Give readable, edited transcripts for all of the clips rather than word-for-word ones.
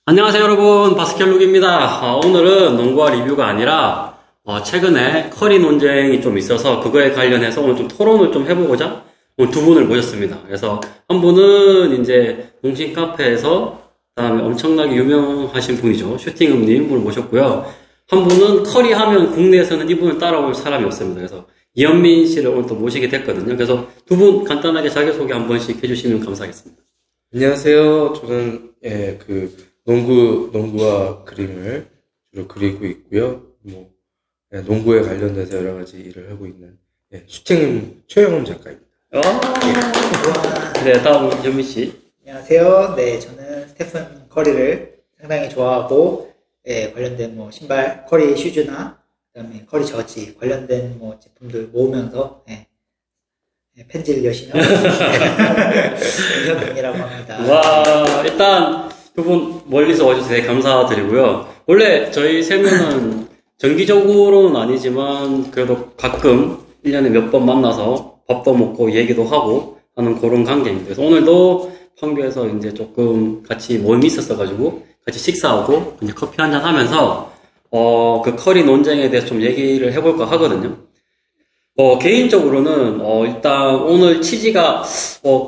안녕하세요 여러분, 바스켓룩입니다. 오늘은 농구와 리뷰가 아니라 최근에 커리 논쟁이 좀 있어서 그거에 관련해서 오늘 좀 토론을 좀 해보고자 오늘 두 분을 모셨습니다. 그래서 한 분은 이제 농심 카페에서 그다음에 엄청나게 유명하신 분이죠. 슈팅음님 분을 모셨고요. 한 분은 커리 하면 국내에서는 이분을 따라올 사람이 없습니다. 그래서 이현민 씨를 오늘 또 모시게 됐거든요. 그래서 두 분 간단하게 자기소개 한 번씩 해주시면 감사하겠습니다. 안녕하세요. 저는 농구와 그림을 주로 그리고 있고요. 농구에 관련돼서 여러 가지 일을 하고 있는 슈팅 최영훈 작가입니다. 네, 다음 현민 씨. 안녕하세요. 네, 저는 스테픈 커리를 상당히 좋아하고 관련된 신발 커리 슈즈나 그다음에 커리 저지 관련된 제품들 모으면서 편지를 열심히 하고 있습니다. 이현민이라고 합니다. 와, 일단 두 분 멀리서 와주셔서 되게 감사드리고요. 원래 저희 세 명은 정기적으로는 아니지만 그래도 가끔 1년에 몇 번 만나서 밥도 먹고 얘기도 하고 하는 그런 관계입니다. 그래서 오늘도 판교에서 이제 조금 같이 모임이 있었어가지고 같이 식사하고 이제 커피 한잔 하면서 그 커리 논쟁에 대해서 좀 얘기를 해볼까 하거든요. 개인적으로는, 일단 오늘 취지가,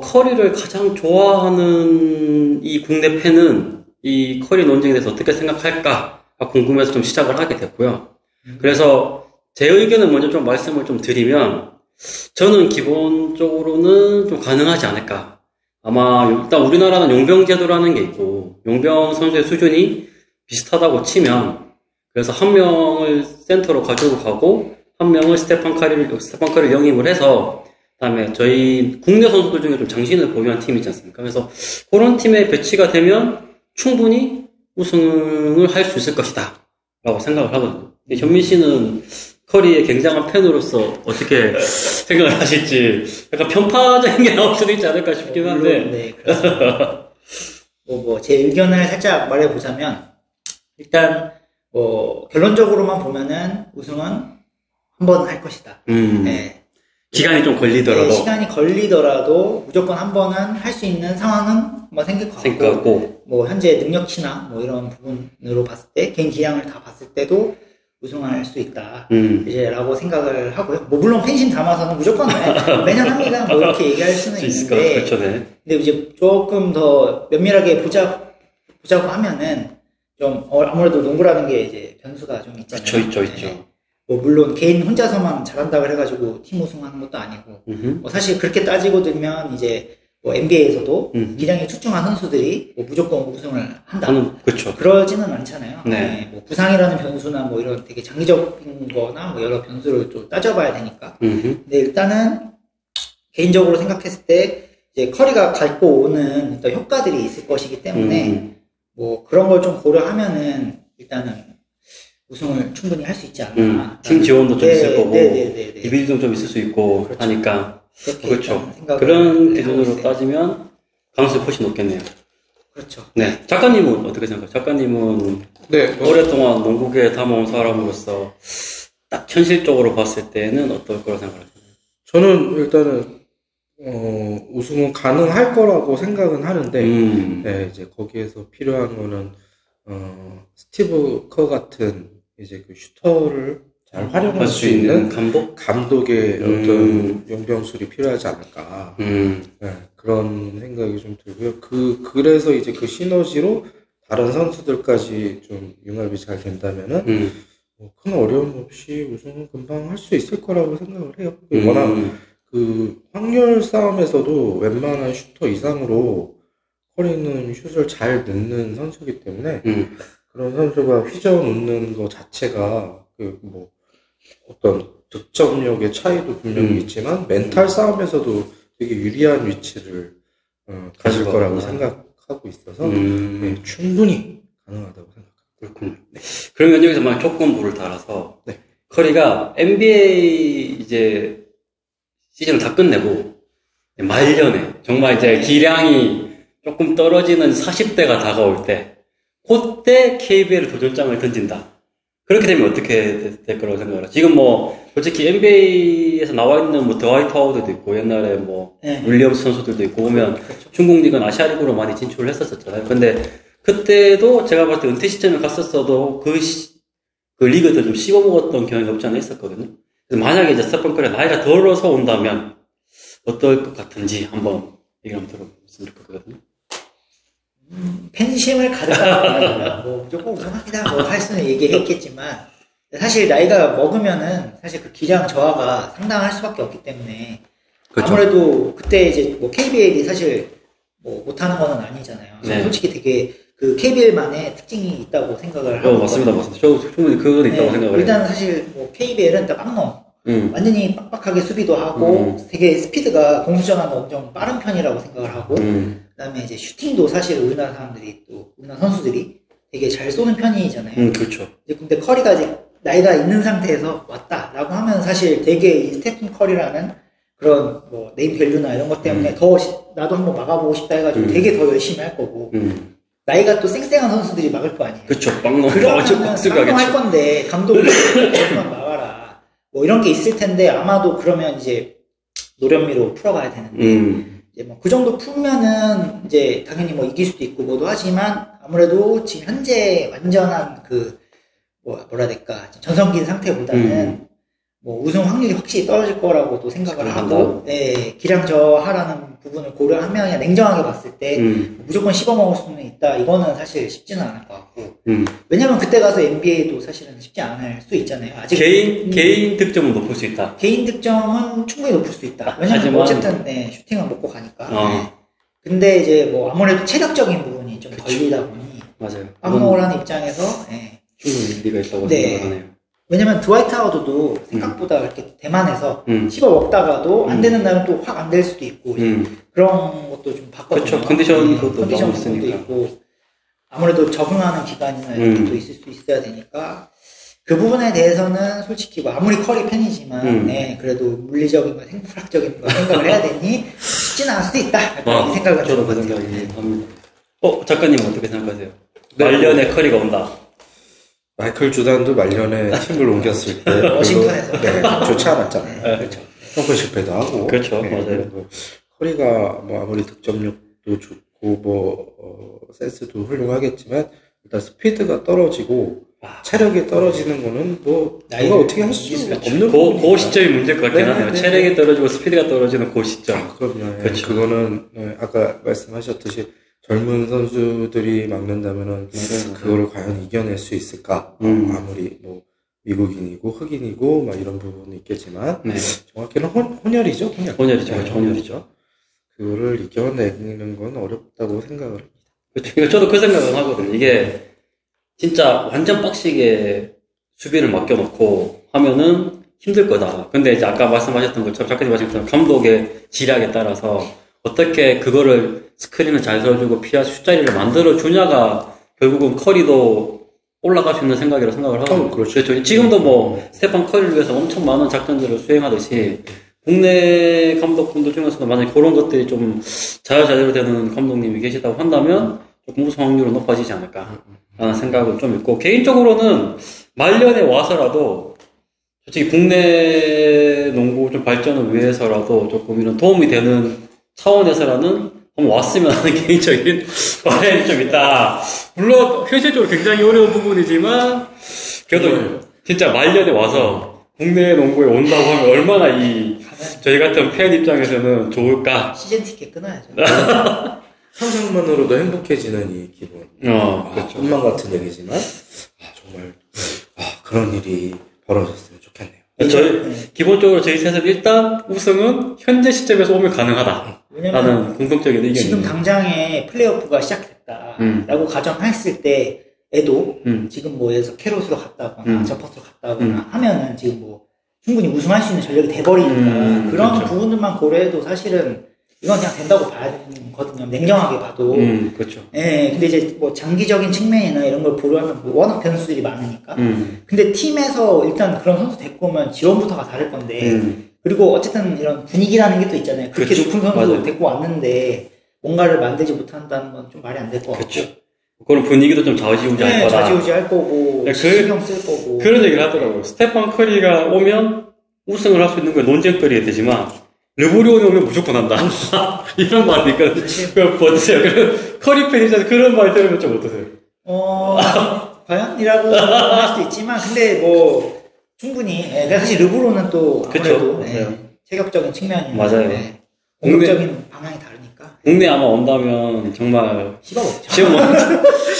커리를 가장 좋아하는 이 국내 팬은 이 커리 논쟁에 대해서 어떻게 생각할까 궁금해서 좀 시작을 하게 됐고요. 그래서 제 의견을 먼저 좀 말씀을 좀 드리면, 저는 기본적으로는 좀 가능하지 않을까. 아마, 일단 우리나라는 용병 제도라는 게 있고, 용병 선수의 수준이 비슷하다고 치면, 그래서 한 명을 센터로 가지고 가고, 한 명을 스테판 커리를 영입을 해서, 그다음에 저희 국내 선수들 중에 좀 장신을 보유한 팀이 있지 않습니까? 그래서 그런 팀에 배치가 되면 충분히 우승을 할 수 있을 것이다. 라고 생각을 하거든요. 현민 씨는 커리의 굉장한 팬으로서 어떻게 생각을 하실지 약간 편파적인 게 나올 수도 있지 않을까 싶긴 한데. 네, 그렇습니다. 제 의견을 살짝 말해보자면, 일단, 결론적으로만 보면은 우승은 한 번 할 것이다. 네. 기간이 좀 걸리더라도. 네, 시간이 걸리더라도 무조건 한 번은 할 수 있는 상황은 생길 것 같고. 현재 능력치나 이런 부분으로 봤을 때, 개인 기량을 다 봤을 때도 우승할 수 있다. 라고 생각을 하고요. 물론 팬심 담아서는 무조건 매년 합니다. 이렇게 얘기할 수는 있는데. 그렇죠, 네. 근데 이제 조금 더 면밀하게 보자고 하면은, 아무래도 농구라는 게 이제 변수가 좀 있잖아요. 그렇죠, 있죠. 물론 개인 혼자서만 잘한다고 해가지고 팀 우승하는 것도 아니고, 사실 그렇게 따지고 들면 이제 NBA에서도 기량이 출중한 선수들이 무조건 우승을 한다. 그렇죠. 그러지는 않잖아요. 네. 부상이라는 변수나 이런 되게 장기적인 거나 여러 변수를 좀 따져봐야 되니까. 근데 일단은 개인적으로 생각했을 때 이제 커리가 갖고 오는 일단 효과들이 있을 것이기 때문에 그런 걸 좀 고려하면은 일단은 우승을 충분히 할 수 있지 않나. 팀 지원도 좀 있을 거고, 리빌딩도 좀 있을 수 있고, 그렇죠. 하니까. 그렇죠. 그런 기준으로 따지면, 가능성이 훨씬 높겠네요. 그렇죠. 네. 작가님은 어떻게 생각하세요? 작가님은, 오랫동안 농구계에 담아온 사람으로서, 딱 현실적으로 봤을 때는 어떨 거라고 생각하세요? 저는 일단은, 우승은 가능할 거라고 생각은 하는데, 이제 거기에서 필요한 거는, 스티브 커 같은 이제 그 슈터를 잘 활용할 수 있는 감독의 어떤 용병술이 필요하지 않을까. 그런 생각이 좀 들고요. 그래서 이제 그 시너지로 다른 선수들까지 좀 융합이 잘 된다면은, 큰 어려움 없이 우승은 금방 할 수 있을 거라고 생각을 해요. 워낙 그 확률 싸움에서도 웬만한 슈터 이상으로 커리는 슛을 잘 넣는 선수이기 때문에, 그런 선수가 휘저어 놓는 거 자체가 어떤 득점력의 차이도 분명히 있지만 멘탈 싸움에서도 되게 유리한 위치를 가질 거라고 생각하고 있어서 충분히 가능하다고 생각합니다. 그렇군요. 네. 그러면 여기서 막 조건부를 달아서 커리가 NBA 이제 시즌을 다 끝내고 말년에 정말 이제 기량이 조금 떨어지는 40대가 다가올 때 그때 KBL 도전장을 던진다. 그렇게 되면 어떻게 될 거라고 생각을 해요? 지금 솔직히 NBA에서 나와 있는 드와이트 하워드도 있고, 옛날에 윌리엄스 선수들도 있고, 보면 중국 리그는 아시아 리그로 많이 진출을 했었잖아요. 근데 그때도 제가 봤을 때 은퇴 시점에 갔었어도 그 리그도 좀 씹어먹었던 경향이 없지 않아 있었거든요. 그래서 만약에 이제 스테판 커리가 나이가 덜어서 온다면 어떨 것 같은지 한번 얘기 한번 들어봤으면 좋겠거든요. 팬심을 가져가면 뭐 무조건 우승합니다 뭐 할 수는 얘기했겠지만 사실 나이가 먹으면은 사실 그 기량 저하가 상당할 수밖에 없기 때문에 그렇죠. 아무래도 그때 이제 뭐 KBL이 사실 뭐 못하는 거는 아니잖아요. 네. 솔직히 되게 그 KBL만의 특징이 있다고 생각을 하고 맞습니다. 저 충분히 그건 있다고 생각을 해요. 일단 사실 뭐 KBL은 딱 빡놈 완전히 빡빡하게 수비도 하고 되게 스피드가 공수전하는 엄청 빠른 편이라고 생각을 하고 그다음에 이제 슈팅도 사실 우리나라 선수들이 되게 잘 쏘는 편이잖아요. 그렇죠. 근데 커리가 이제 나이가 있는 상태에서 왔다라고 하면 사실 되게 이 스테픈 커리라는 그런 뭐 네임 밸류나 이런 것 때문에 더 나도 한번 막아보고 싶다 해가지고 되게 더 열심히 할 거고 나이가 또 쌩쌩한 선수들이 막을 거 아니에요. 그렇죠. 빵놈 할 건데 감독이 조금만 막아라 뭐 이런 게 있을 텐데 아마도 그러면 이제 노련미로 풀어가야 되는데 이제 뭐 그 정도 풀면은 이제 당연히 뭐 이길 수도 있고 뭐도 하지만 아무래도 지금 현재 완전한 그 뭐라 해야 될까 전성기인 상태보다는 뭐 우승 확률이 확실히 떨어질 거라고도 생각을 하고 네, 기량 저하라는 부분을 고려하면 그냥 냉정하게 봤을 때 무조건 씹어먹을 수는 있다 이거는 사실 쉽지는 않을 것 같고 왜냐면 그때 가서 NBA도 사실은 쉽지 않을 수 있잖아요. 아직 개인 득점은 높을 수 있다. 개인 득점은 충분히 높을 수 있다. 왜냐면 어쨌든 네, 슈팅을 먹고 가니까 네. 근데 이제 뭐 아무래도 체력적인 부분이 좀 걸리다 보니 맞아요. 빵먹을 하는 입장에서 네. 충분히 일리가 있다고 생각하네요. 왜냐면 드와이트 하워드도 생각보다 이렇게 대만에서 씹어 먹다가도 안 되는 날은 또 확 안 될 수도 있고 그런 것도 좀 봤거든요. 그렇죠. 컨디션 것도 컨디션 부분도 있고 아무래도 적응하는 기간이나 이런 것도 있을 수 있어야 되니까 그 부분에 대해서는 솔직히 뭐 아무리 커리 팬이지만 네, 그래도 물리적인 생물학적인 생각을 해야 되니 쉽지는 않을 수도 있다. 이 생각을 저도 그 생각이 합니다. 작가님은 어떻게 생각하세요? 말년에 커리가 온다. 마이클 조단도 말년에 팀을 옮겼을 때 워싱턴에서 좋지 않았잖아요. 네, 그렇죠. 성공 실패도 하고. 그렇죠. 네, 맞아요. 커리가 뭐 아무리 득점력도 좋고 센스도 훌륭하겠지만 일단 스피드가 떨어지고 체력이 떨어지는 거는 누가 어떻게 할 수 없는 그 시점이 문제일 것 같긴 하네요. 체력이 떨어지고 스피드가 떨어지는 그 시점. 그럼요. 그렇죠. 그거는 아까 말씀하셨듯이 젊은 선수들이 막는다면은 그거를 과연 이겨낼 수 있을까? 아무리 뭐 미국인이고 흑인이고 막 이런 부분이 있겠지만 정확히는 혼혈이죠. 혼혈이죠. 그거를 이겨내는 건 어렵다고 생각을 합니다. 그렇죠. 저도 그 생각은 하거든요. 이게 진짜 완전 빡시게 수비를 맡겨놓고 하면은 힘들 거다. 근데 이제 아까 말씀하셨던 것처럼 작가님 말씀하셨던 감독의 지략에 따라서 어떻게 그거를 스크린을 잘 서주고 피할 슛자리를 만들어주냐가 결국은 커리도 올라갈 수 있는 생각이라고 생각을 하고. 그렇죠. 지금도 뭐 스테판 커리를 위해서 엄청 많은 작전들을 수행하듯이 국내 감독분들 중에서도 만약에 그런 것들이 좀 자유자재로 되는 감독님이 계시다고 한다면 조금 우승 확률은 높아지지 않을까 라는 생각은 좀 있고, 개인적으로는 말년에 와서라도 솔직히 국내 농구 좀 발전을 위해서라도 조금 이런 도움이 되는 차원에서라는 한번 왔으면 하는 개인적인 바람이 좀 있다. 물론 현실적으로 굉장히 어려운 부분이지만 그래도 진짜 말년에 와서 국내 농구에 온다고 하면 얼마나 저희 같은 팬 입장에서는 좋을까. 시즌 티켓 끊어야죠. 상상만으로도 행복해지는 이 기분. 그렇죠. 꿈만 같은 얘기지만 정말 그런 일이 벌어졌으면 좋겠네요. 기본적으로 저희 셋은 일단 우승은 현재 시점에서 오면 가능하다. 라는 공통적인 의견입니다. 지금 당장에 플레이오프가 시작됐다라고 가정했을 때에도 지금 뭐 예를 들어서 캐롯으로 갔다거나 저퍼스로 갔다거나 하면은 지금 뭐 충분히 우승할 수 있는 전력이 돼버리니까 그런 그렇죠. 부분들만 고려해도 사실은 이건 그냥 된다고 봐야 되거든요. 냉정하게 봐도. 그렇죠. 예, 근데 이제 뭐 장기적인 측면이나 이런 걸 고려하면 뭐 워낙 변수들이 많으니까. 근데 팀에서 일단 그런 선수 데리고 오면 지원부터가 다를 건데. 그리고 어쨌든 이런 분위기라는 게 또 있잖아요. 그렇게 그렇죠. 높은 선수 데리고 왔는데 뭔가를 만들지 못한다는 건 좀 말이 안 될 것 같고. 그렇죠. 그런 분위기도 좀 좌지우지할 거다. 좌지우지할 거고, 신경 쓸 거고. 그런 얘기를 하더라고요. 스테판 커리가 오면 우승을 할 수 있는 건 논쟁거리가 되지만 르브론이 오면 무조건 한다. 이런 말이 있거든요. 그거 보세요. 커리 팬이잖아요. 그런 말 들으면 좀 어떠세요? 과연이라고 할 수도 있지만, 근데 뭐, 충분히, 사실 르브론은 또 아무래도 체격적인 측면이 맞아요. 공격적인 방향이 다르니까. 국내 아마 온다면 정말 씹어먹죠.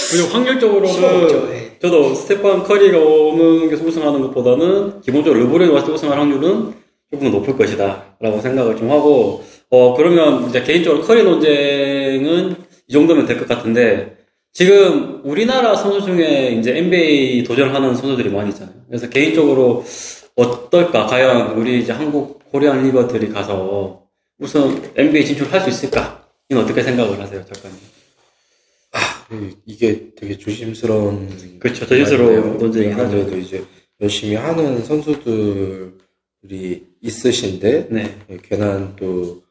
그리고 확률적으로는 저도 스테판 커리가 오는 게 우승하는 것보다는 기본적으로 르브론이 왔을 때 우승할 확률은 조금 더 높을 것이다 라고 생각을 좀 하고 그러면 이제 개인적으로 커리 논쟁은 이 정도면 될 것 같은데 지금 우리나라 선수 중에 이제 NBA 도전하는 선수들이 많이 있잖아요. 그래서 개인적으로 어떨까? 과연 우리 이제 한국 코리안 리거들이 가서 우선 NBA 진출할 수 있을까? 이건 어떻게 생각을 하세요, 작가님? 이게 되게 조심스러운. 그렇죠. 조심스러운 논쟁이긴 하죠. 아무래도 이제 열심히 하는 선수들이 있으신데, 네. 괜한 또,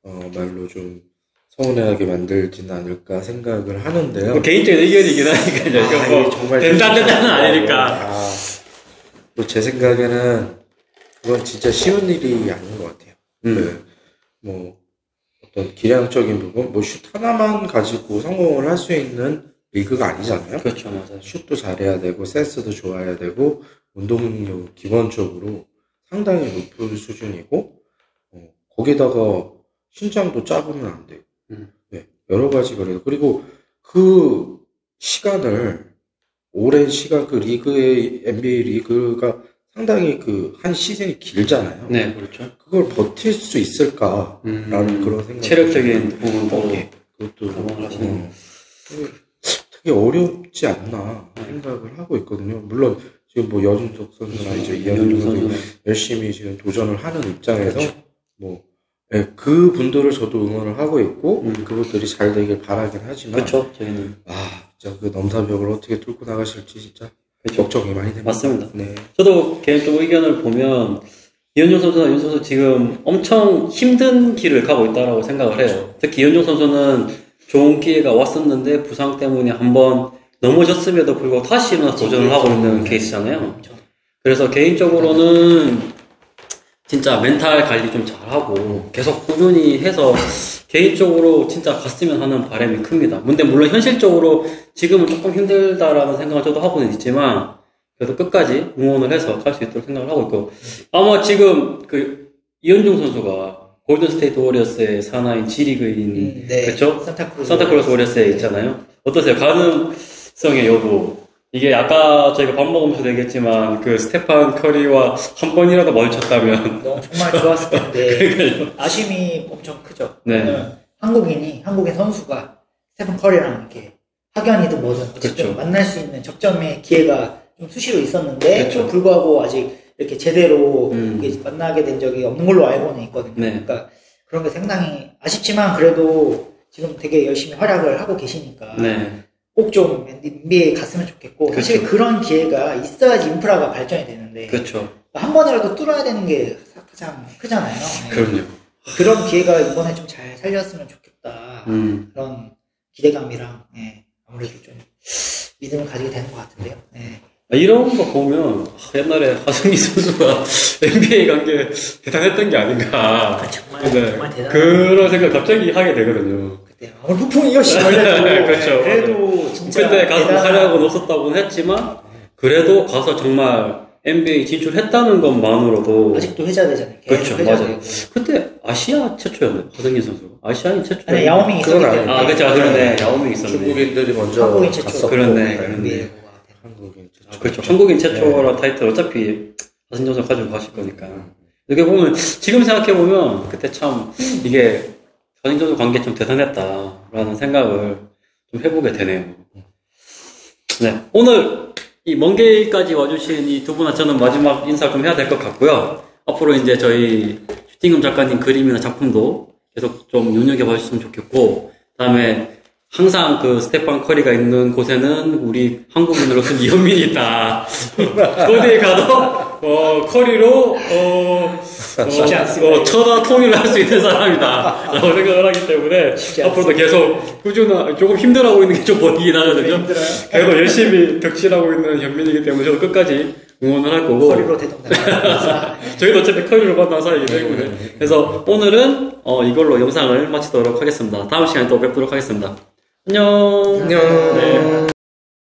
말로 좀 서운해하게 만들지는 않을까 생각을 하는데요. 개인적인 의견이긴 하니까요. 이거 정말 된다는 아니니까. 또 제 생각에는 그건 진짜 쉬운 일이 아닌 것 같아요. 뭐 어떤 기량적인 부분, 뭐 슛 하나만 가지고 성공을 할 수 있는 리그가 아니잖아요. 그렇죠, 맞아요. 슛도 잘해야 되고 센스도 좋아야 되고 운동 능력 기본적으로 상당히 높은 수준이고 거기다가 신장도 작으면 안 돼요. 네, 여러 가지가 그래요. 그리고 그 시간을 오랜 시간 그 리그의 NBA 리그가 상당히 한 시즌이 길잖아요. 네, 그렇죠. 그걸 버틸 수 있을까라는 그런 생각. 체력적인 부분도 그것도 하시는. 되게 어렵지 않나 생각을 하고 있거든요. 물론 지금 뭐 여준석 선수나 이제 이현준 선수 열심히 지금 도전을 하는 입장에서 그 분들을 저도 응원을 하고 있고 그분들이 잘 되길 바라긴 하지만 그렇죠. 저희는 진짜 그 넘사벽을 어떻게 뚫고 나가실지 진짜 걱정이 많이 됩니다. 맞습니다. 네. 저도 개인적 의견을 보면 이현종 선수나 윤 선수 지금 엄청 힘든 길을 가고 있다라고 생각을 해요. 특히 이현종 선수는 좋은 기회가 왔었는데 부상 때문에 한번 넘어졌음에도 불구하고 다시 일어나서 도전을 하고 있는 케이스잖아요. 그래서 개인적으로는 진짜 멘탈 관리 좀 잘하고 계속 꾸준히 해서 개인적으로 진짜 갔으면 하는 바람이 큽니다. 근데 물론 현실적으로 지금은 조금 힘들다라는 생각을 저도 하고는 있지만 그래도 끝까지 응원을 해서 갈 수 있도록 생각을 하고 있고 아마 지금 이현중 선수가 골든스테이트 워리어스의 사나인 G리그인 그렇죠? 산타클로스 워리어스에 있잖아요. 어떠세요? 가능성의 여부 이게 아까 저희가 밥 먹으면서 얘기했지만 스테판 커리와 한 번이라도 마주쳤다면 정말 좋았을 텐데 아쉬움이 엄청 크죠. 네. 한국인 선수가 스테판 커리랑 이렇게 학연이든 뭐든 그렇죠. 만날 수 있는 접점의 기회가 좀 수시로 있었는데 그렇죠. 또 불구하고 아직 이렇게 제대로 만나게 된 적이 없는 걸로 알고는 있거든요. 네. 그러니까 그런 게 상당히 아쉽지만 그래도 지금 되게 열심히 활약을 하고 계시니까 네. 꼭 좀 NBA에 갔으면 좋겠고 그렇죠. 사실 그런 기회가 있어야지 인프라가 발전이 되는데 그렇죠. 한 번이라도 뚫어야 되는 게 가장 크잖아요. 네. 그럼요. 그런 기회가 이번에 좀 잘 살렸으면 좋겠다. 그런 기대감이랑 아무래도 좀 믿음을 가지게 되는 것 같은데요. 네. 이런 거 보면 옛날에 하승희 선수가 NBA 간 게 대단했던 게 아닌가. 정말 대단한 그런 생각 갑자기 하게 되거든요. 그때 폭풍 이것이 걸려도 그렇죠. 그래도 진짜 그때 가서 활약은 없었다고는 했지만 그래도 가서 정말 NBA 진출했다는 것만으로도 아직도 회자되잖아요. 그렇죠, 맞아요. 그때 아시아 최초였나요? 하승희 선수. 아시아인 최초. 아니, 야오밍 있었기 때문에. 그렇죠. 그러네. 야오밍 있었네. 중국인들이 먼저 한국인 최초. 그렇네. 한국인 최초. 그렇죠. 한국인 최초라 타이틀 어차피 하승희 선수 가지고 가실 거니까. 이렇게 보면 지금 생각해 보면 그때 참 이게 하승희 선수 관계 좀 대단했다라는 생각을 좀 해보게 되네요. 네, 오늘 이 먼 길까지 와주신 이 두 분한테 저는 마지막 인사 좀 해야 될 것 같고요. 앞으로 이제 저희 슈팅금 작가님 그림이나 작품도 계속 좀 눈여겨봐 주셨으면 좋겠고, 다음에 항상 스테판 커리가 있는 곳에는 우리 한국인으로서는 이현민이 있다. 어디에 가도 커리로 쉽지 않습니다. 천하 통일을 할 수 있는 사람이다 라고 생각을 하기 때문에 앞으로도 계속 꾸준한 조금 힘들어하고 있는 게 좀 보이긴 하거든요. 그래도 열심히 격실하고 있는 현민이기 때문에 저도 끝까지 응원을 할 거고 커리로 대동단다. 저희도 어차피 커리로 만난 사이이기 때문에 그래서 오늘은 이걸로 영상을 마치도록 하겠습니다. 다음 시간에 또 뵙도록 하겠습니다. 안녕. 안녕. 네.